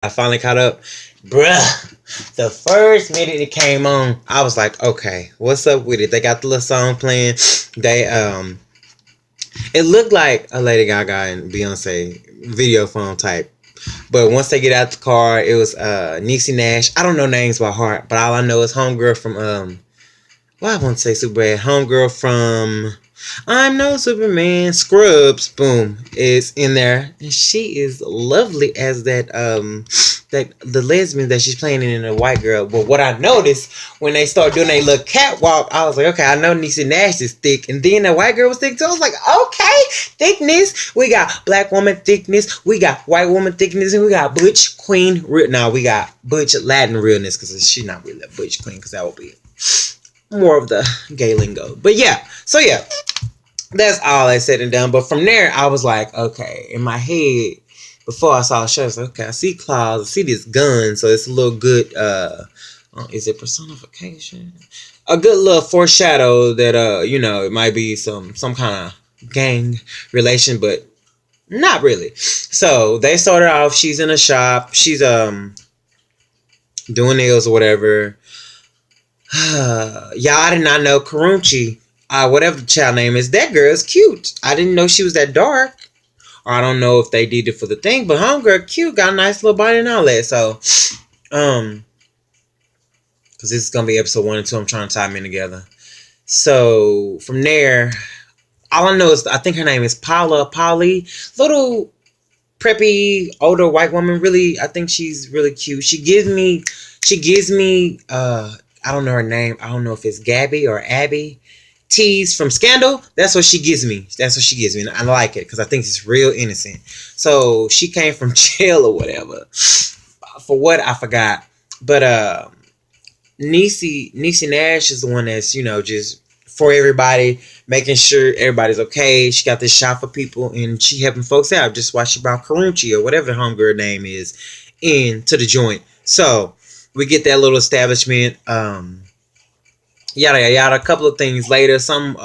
I finally caught up. Bruh, the first minute it came on, I was like, okay, what's up with it? They got the little song playing. They it looked like a Lady Gaga and Beyonce video phone type. But once they get out the car, it was Niecy Nash. I don't know names by heart, but all I know is homegirl from well, I want to say Superbad. Homegirl from I'm No Superman. Scrubs, boom, is in there, and she is lovely as that the lesbian that she's playing in a white girl. But what I noticed when they start doing a little catwalk, I was like, okay, I know Niecy Nash is thick, and then the white girl was thick too. I was like, okay, thickness. We got black woman thickness, we got white woman thickness, and we got butch queen real. Now we got butch Latin realness because she's not really a butch queen because that would be more of the gay lingo. But yeah, so yeah, that's all I said and done. But from there, I was like, okay, in my head, before I saw the show, I was like, okay, I see claws, I see this gun, so it's a little good. Is it personification? A good little foreshadow that it might be some kind of gang relation, but not really. So they started off. She's in a shop. She's doing nails or whatever. Y'all, I did not know Karunchi, whatever the child name is, that girl is cute. I didn't know she was that dark. Or I don't know if they did it for the thing, but homegirl cute, got a nice little body and all that. So, because this is gonna be episode 1 and 2, I'm trying to tie them in together. So from there, all I know is I think her name is Polly, little preppy older white woman. Really, I think she's really cute. She gives me I don't know her name. I don't know if it's Gabby or Abby Tease from Scandal. That's what she gives me. And I like it because I think it's real innocent. So she came from jail or whatever. For what, I forgot. But Niecy Nash is the one that's, just for everybody, making sure everybody's okay. She got this shop for people and she helping folks out. Just while she brought Karunchi or whatever the homegirl name is into the joint. So we get that little establishment. Yada yada yada. A couple of things later, some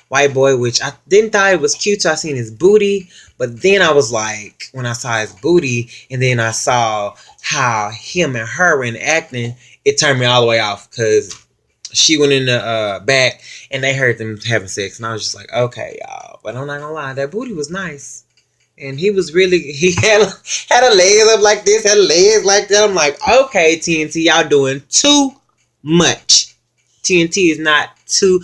white boy, which I didn't thought it was cute, so I seen his booty. But then I was like, when I saw his booty, and then I saw how him and her were acting, it turned me all the way off because she went in the back and they heard them having sex, and I was just like, okay, y'all. But I'm not gonna lie, that booty was nice. And he had a legs up like this, had legs like that. I'm like, okay, TNT, y'all doing too much. TNT is not too.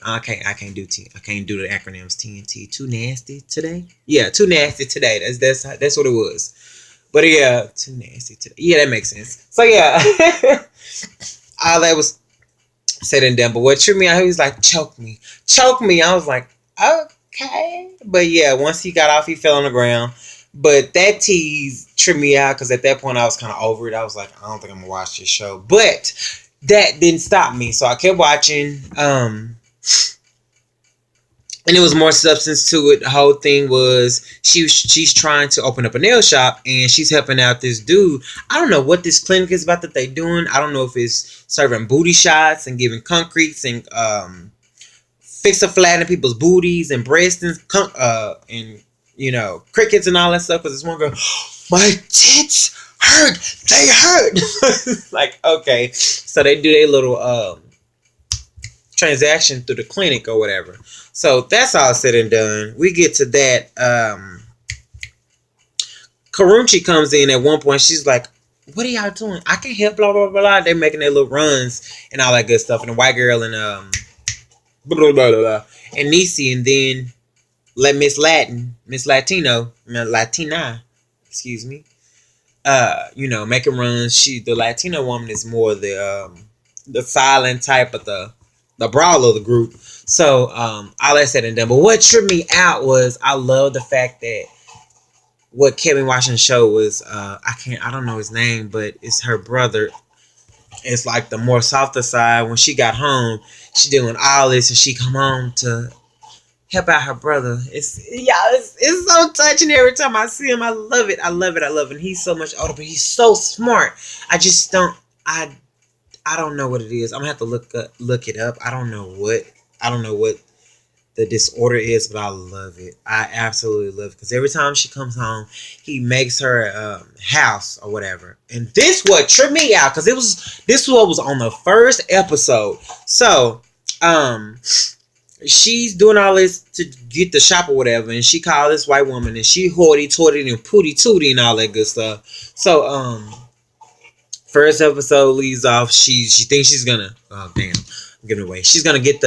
I can't do the acronyms. TNT, too nasty today. Yeah, too nasty today. That's what it was. But yeah, too nasty today. Yeah, that makes sense. So yeah, all that was said and done. But what tripped me out, he was like, choke me. I was like, okay. But yeah, once he got off, he fell on the ground. But that tease tripped me out because at that point I was kind of over it. I was like, I don't think I'm gonna watch this show. But that didn't stop me, so I kept watching. And it was more substance to it. The whole thing was she's trying to open up a nail shop and she's helping out this dude. I don't know what this clinic is about that they doing. I don't know if it's serving booty shots and giving concretes and fixing flattening people's booties and breasts and crickets and all that stuff. Because this one girl, my tits hurt. They hurt. Like, okay, so they do their little transaction through the clinic or whatever. So that's all said and done. We get to that. Karunchi comes in at one point. She's like, what are y'all doing? I can't help, blah, blah, blah, blah. They're making their little runs and all that good stuff. And the white girl and blah, blah, blah, blah. And Niecy, and then let Latina, excuse me, making runs. The Latina woman is more the silent type of the brawler of the group. So all that said and done. But what tripped me out was I love the fact that what kept me watching the show was I don't know his name, but it's her brother. It's like the more softer side. When she got home, she doing all this, and she come home to help out her brother. It's so touching every time I see him. I love it. And he's so much older, but he's so smart. I don't know what it is. I'm gonna have to look it up. I don't know what the disorder is, but I love it. I absolutely love it because every time she comes home, he makes her house or whatever. And this what tripped me out because this what was on the first episode. So she's doing all this to get the shop or whatever, and she called this white woman, and she hoity toity and pooty tooty and all that good stuff. So first episode leads off. She thinks she's gonna. Oh damn, I'm giving it away. She's gonna get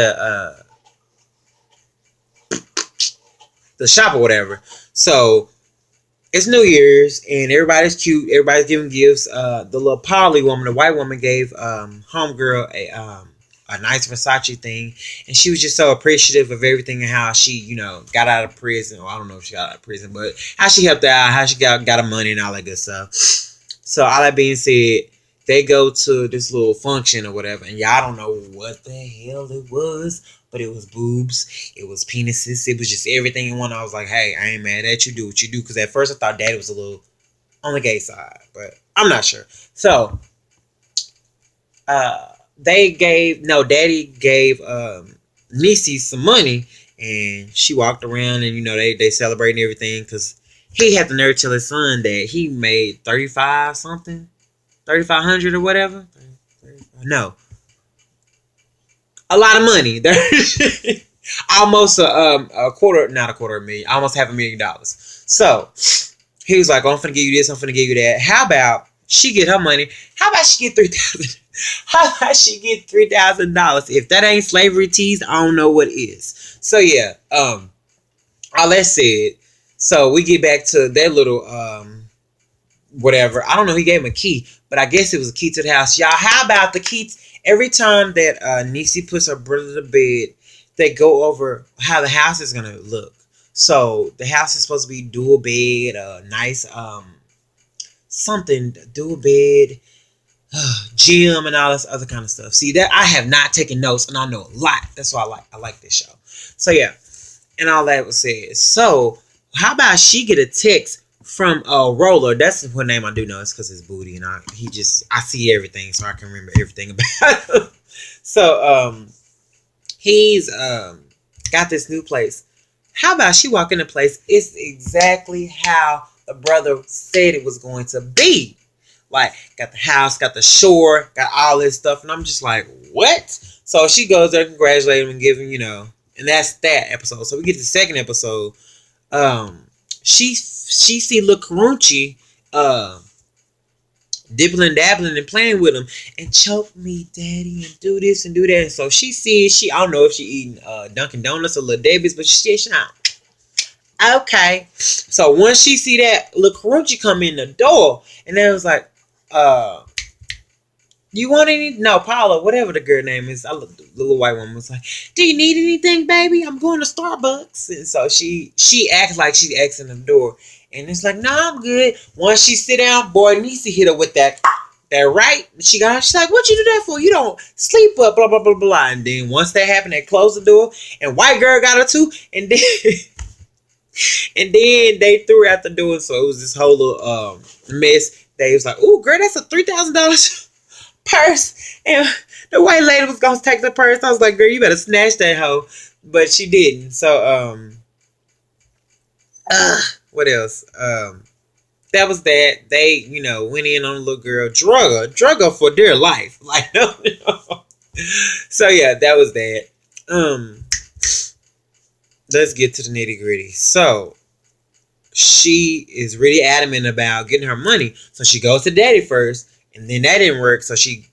the shop or whatever. So it's New Year's and everybody's cute. Everybody's giving gifts. The little Polly woman, the white woman, gave homegirl a nice Versace thing, and she was just so appreciative of everything and how she, got out of prison. Well, I don't know if she got out of prison, but how she helped out, how she got her money and all that good stuff. So all that being said, they go to this little function or whatever, and y'all don't know what the hell it was, but it was boobs, it was penises, it was just everything in one. I was like, hey, I ain't mad at you, do what you do, because at first I thought Daddy was a little on the gay side, but I'm not sure. So, Daddy gave Niecy some money, and she walked around, and they celebrating everything, because he had the nerve to tell his son that he made 35 something, 3,500 or whatever. No, a lot of money. Almost a quarter, not a quarter of a million, almost $500,000. So he was like, oh, I'm finna give you this, I'm finna give you that. How about she get her money? How about she get $3,000? How about she get $3,000? If that ain't slavery teased, I don't know what is. So yeah, all that said, so we get back to their little whatever. I don't know. He gave him a key, but I guess it was a key to the house. Y'all, how about the key? Every time that Niecy puts her brother to bed, they go over how the house is gonna look. So the house is supposed to be dual bed, nice something, dual bed, gym, and all this other kind of stuff. See that I have not taken notes, and I know a lot. That's why I like this show. So yeah, and all that was said. So how about she get a text from Roller? That's the name I do know. It's because it's Booty, and I see everything, so I can remember everything about him. So he's got this new place. How about she walk in the place? It's exactly how the brother said it was going to be. Like, got the house, got the shore, got all this stuff, and I'm just like, what? So she goes there, congratulate him, and give him, and that's that episode. So we get to the second episode. She see Lil Karrueche dibbling, dabbling, and playing with him, and choke me, daddy, and do this and do that. And so she sees, I don't know if she eating Dunkin' Donuts or Little Debbie's, but she's not. Okay. So once she see that, Lil Karrueche come in the door, and then it was like, you want any? No, Paula, whatever the girl name is. The little white woman was like, do you need anything, baby? I'm going to Starbucks. And so she acts like she's asking the door. And it's like, no, I'm good. Once she sit down, boy, Niecy hit her with that right. She's like, what you do that for? You don't sleep up, blah, blah, blah, blah. And then once that happened, they closed the door. And white girl got her too. And then and then they threw her out the door. So it was this whole little mess. They was like, ooh, girl, that's a $3,000 purse. And the white lady was going to take the purse. I was like, girl, you better snatch that hoe. But she didn't. So, what else? That was that. They, went in on a little girl, drug her for dear life. Like, no. So yeah, that was that. Let's get to the nitty gritty. So she is really adamant about getting her money. So she goes to Daddy first, and then that didn't work. So she,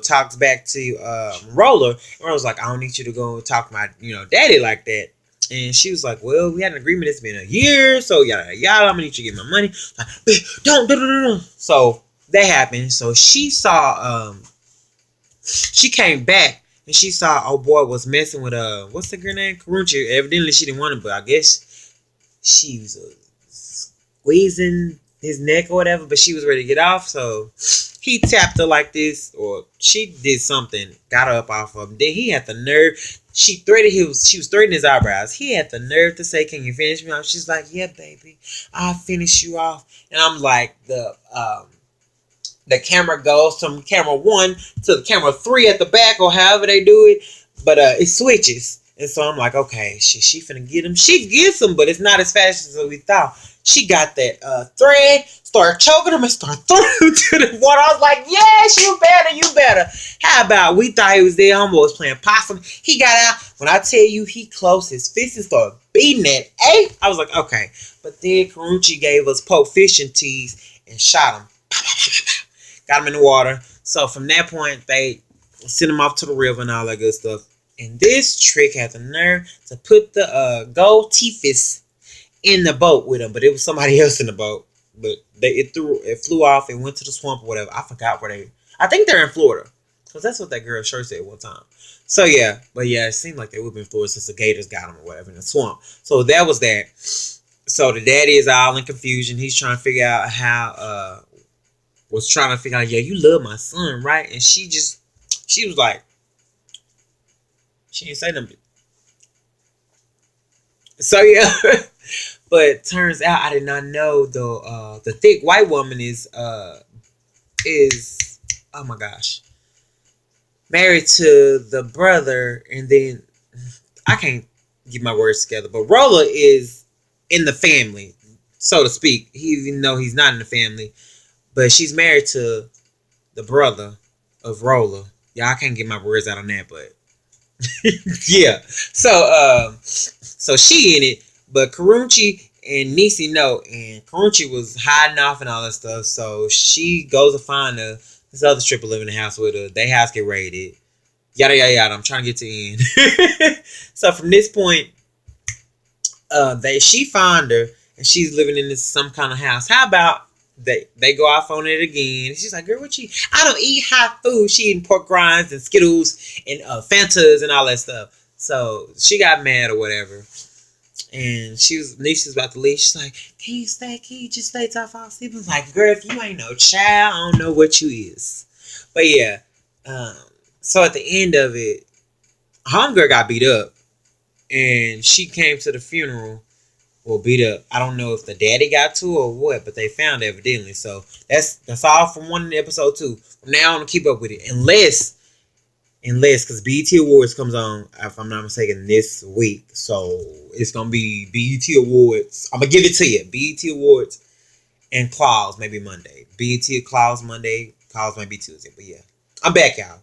talks back to Roller. And Roller's like, I don't need you to go and talk to my, Daddy like that. And she was like, well, we had an agreement. It's been a year. So, yada, yada. I'm going to need you to get my money. Like, don't. So, that happened. So, she saw, she came back. And she saw, oh, boy, was messing with, what's the girl name? Karrueche. Evidently, she didn't want him. But I guess she was squeezing his neck or whatever. But she was ready to get off. So, he tapped her like this. Or she did something. Got her up off of him. Then he had the nerve. She was threading his eyebrows. He had the nerve to say, can you finish me off? She's like, yeah, baby, I'll finish you off. And I'm like, the camera goes from camera 1 to the camera 3 at the back, or however they do it. But it switches. And so I'm like, okay, she finna get him. She gets him, but it's not as fast as we thought. She got that thread, started choking him, and started throwing him to the water. I was like, yes, you better, you better. How about we thought he was there? Homeboy was playing possum. He got out. When I tell you he closed his fist and started beating that ape, I was like, okay. But then Karuchi gave us Pope fishing teas and shot him. Got him in the water. So from that point, they sent him off to the river and all that good stuff. And this trick had the nerve to put the gold Tethys in the boat with him, but it was somebody else in the boat. But it flew off and went to the swamp or whatever. I forgot where they. I think they're in Florida, because that's what that girl sure said one time. So yeah, but yeah, it seemed like they would be in Florida since the gators got them or whatever in the swamp. So that was that. So the daddy is all in confusion. He's trying to figure out how. Was trying to figure out, yeah, you love my son, right? And she was like, she didn't say nothing. So yeah, but turns out I did not know the thick white woman is oh my gosh, married to the brother, and then I can't get my words together. But Rolla is in the family, so to speak. Even though he's not in the family, but she's married to the brother of Rolla. Yeah, I can't get my words out on that, but yeah. So she in it, but Karuchi and Nisi know, and Karuchi was hiding off and all that stuff. So she goes to find this other stripper living in the house with her. They house get raided. Yada yada yada. I'm trying to get to the end. So from this point, she found her and she's living in this some kind of house. How about they go off on it again? She's like, girl, what you? I don't eat hot food. She eating pork rinds and Skittles and Fantas and all that stuff. So she got mad or whatever. And Nisha's about to leave. She's like, can you stay? Can you just stay till I fall asleep? I was like, girl, if you ain't no child, I don't know what you is. But yeah. So at the end of it, homegirl got beat up. And she came to the funeral. Well, beat up. I don't know if the daddy got to her or what, but they found evidently. So that's all from one episode 2. From now on, keep up with it. Unless, because BET Awards comes on, if I'm not mistaken, this week. So it's going to be BET Awards. I'm going to give it to you. BET Awards and Claws maybe Monday. BET Claws Monday. Claws might be Tuesday. But yeah. I'm back, y'all.